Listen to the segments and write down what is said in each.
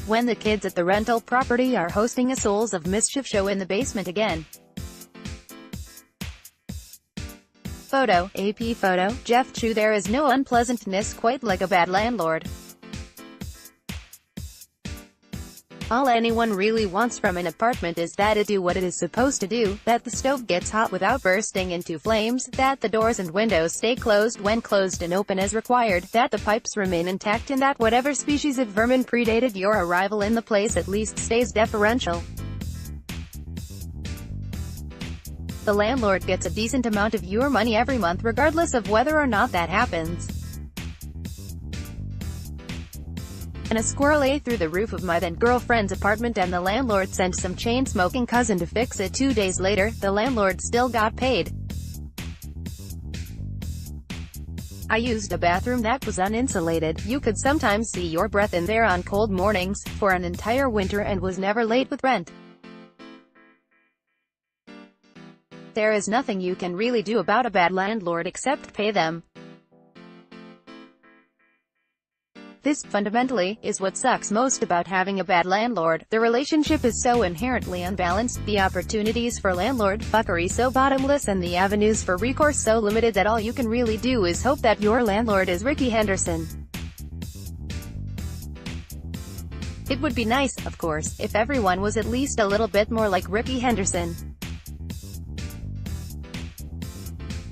when the kids at the rental property are hosting a Souls of Mischief show in the basement again. Photo, AP photo, Jeff ChiuThere is no unpleasantness quite like a bad landlord. All anyone really wants from an apartment is that it do what it is supposed to do, that the stove gets hot without bursting into flames, that the doors and windows stay closed when closed and open as required, that the pipes remain intact, and that whatever species of vermin predated your arrival in the place at least stays deferential. The landlord gets a decent amount of your money every month regardless of whether or not that happens. And a squirrel ate through the roof of my then-girlfriend's apartment and the landlord sent some chain-smoking cousin to fix it. 2 days later, the landlord still got paid. I used a bathroom that was uninsulated. You could sometimes see your breath in there on cold mornings, for an entire winter, and was never late with rent. There is nothing you can really do about a bad landlord except pay them. This, fundamentally, is what sucks most about having a bad landlord. The relationship is so inherently unbalanced, the opportunities for landlord fuckery so bottomless, and the avenues for recourse so limited that all you can really do is hope that your landlord is Rickey Henderson. It would be nice, of course, if everyone was at least a little bit more like Rickey Henderson.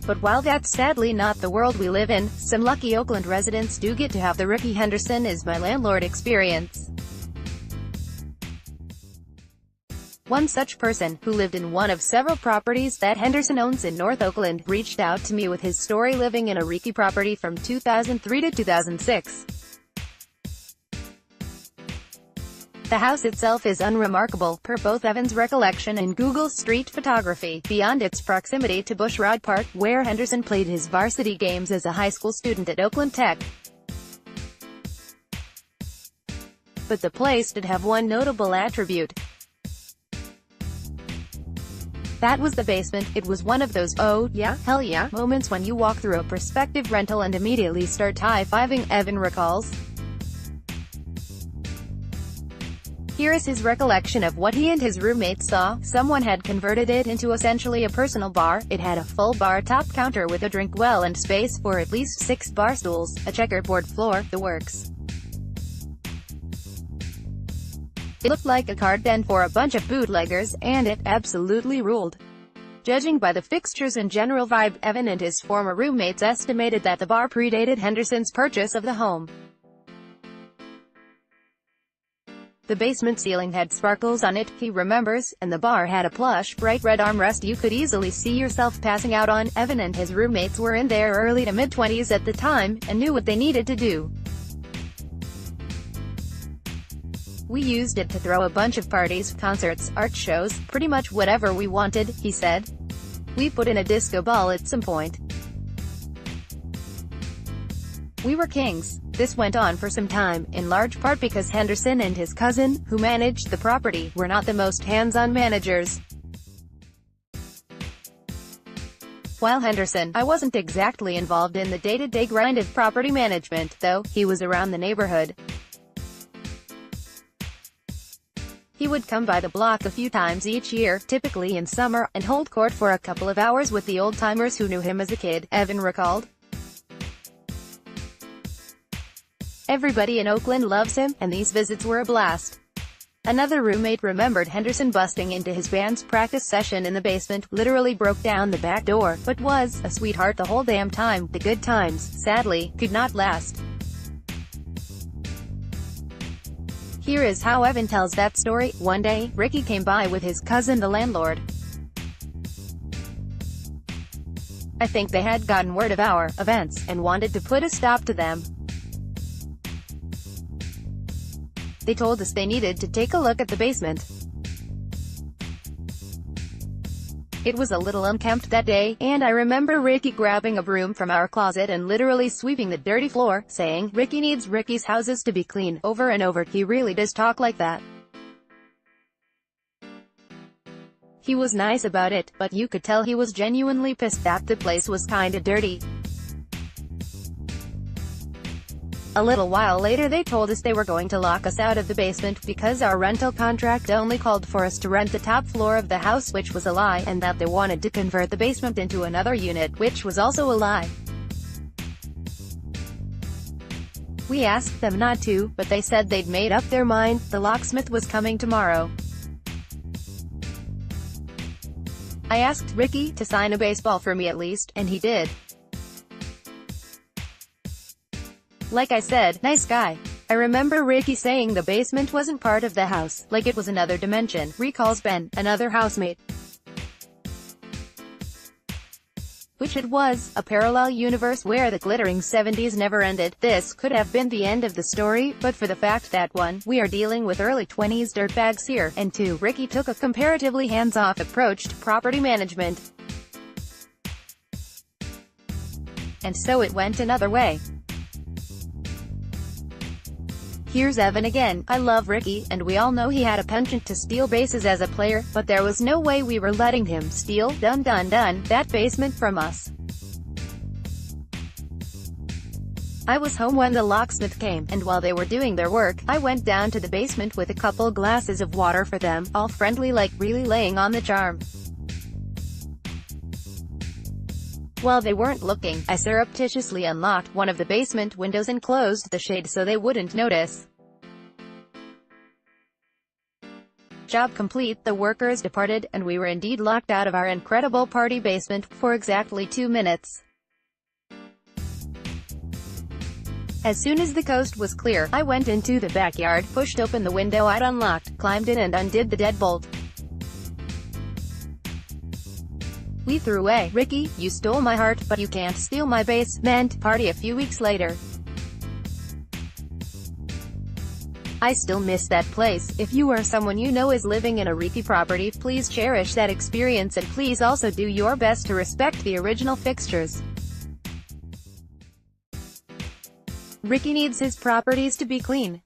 But while that's sadly not the world we live in, some lucky Oakland residents do get to have the Rickey Henderson is my landlord experience. One such person, who lived in one of several properties that Henderson owns in North Oakland, reached out to me with his story living in a Rickey property from 2003 to 2006. The house itself is unremarkable, per both Evan's recollection and Google Street Photography, beyond its proximity to Bushrod Park, where Henderson played his varsity games as a high school student at Oakland Tech. But the place did have one notable attribute. That was the basement. It was one of those "oh, yeah, hell yeah" moments when you walk through a prospective rental and immediately start high-fiving, Evan recalls. Here is his recollection of what he and his roommates saw. Someone had converted it into essentially a personal bar. It had a full bar top counter with a drink well and space for at least 6 bar stools, a checkerboard floor, the works. It looked like a card den for a bunch of bootleggers, and it absolutely ruled. Judging by the fixtures and general vibe, Evan and his former roommates estimated that the bar predated Henderson's purchase of the home. The basement ceiling had sparkles on it, he remembers, and the bar had a plush, bright red armrest you could easily see yourself passing out on. Evan and his roommates were in their early to mid-20s at the time, and knew what they needed to do. We used it to throw a bunch of parties, concerts, art shows, pretty much whatever we wanted, he said. We put in a disco ball at some point. We were kings. This went on for some time, in large part because Henderson and his cousin, who managed the property, were not the most hands-on managers. While Henderson, I wasn't exactly involved in the day-to-day grind of property management, though, he was around the neighborhood. He would come by the block a few times each year, typically in summer, and hold court for a couple of hours with the old-timers who knew him as a kid, Evan recalled. Everybody in Oakland loves him, and these visits were a blast. Another roommate remembered Henderson busting into his band's practice session in the basement, literally broke down the back door, but was a sweetheart the whole damn time. The good times, sadly, could not last. Here is how Evan tells that story. One day, Rickey came by with his cousin the landlord. I think they had gotten word of our events, and wanted to put a stop to them. They told us they needed to take a look at the basement. It was a little unkempt that day, and I remember Rickey grabbing a broom from our closet and literally sweeping the dirty floor, saying, "Rickey needs Rickey's houses to be clean," over and over. He really does talk like that. He was nice about it, but you could tell he was genuinely pissed that the place was kinda dirty. A little while later they told us they were going to lock us out of the basement, because our rental contract only called for us to rent the top floor of the house, which was a lie, and that they wanted to convert the basement into another unit, which was also a lie. We asked them not to, but they said they'd made up their mind. The locksmith was coming tomorrow. I asked Ricky to sign a baseball for me at least, and he did. Like I said, nice guy. I remember Ricky saying the basement wasn't part of the house, like it was another dimension, recalls Ben, another housemate. Which it was, a parallel universe where the glittering 70s never ended. This could have been the end of the story, but for the fact that 1, we are dealing with early 20s dirtbags here, and 2, Ricky took a comparatively hands-off approach to property management. And so it went another way. Here's Evan again. I love Ricky, and we all know he had a penchant to steal bases as a player, but there was no way we were letting him steal that basement from us. I was home when the locksmith came, and while they were doing their work, I went down to the basement with a couple glasses of water for them, all friendly, like really laying on the charm. While they weren't looking, I surreptitiously unlocked one of the basement windows and closed the shade so they wouldn't notice. Job complete, the workers departed, and we were indeed locked out of our incredible party basement, for exactly 2 minutes. As soon as the coast was clear, I went into the backyard, pushed open the window I'd unlocked, climbed in and undid the deadbolt. We threw away, "Ricky, you stole my heart, but you can't steal my basement" party a few weeks later. I still miss that place. If you or someone you know is living in a Ricky property, please cherish that experience, and please also do your best to respect the original fixtures. Ricky needs his properties to be clean.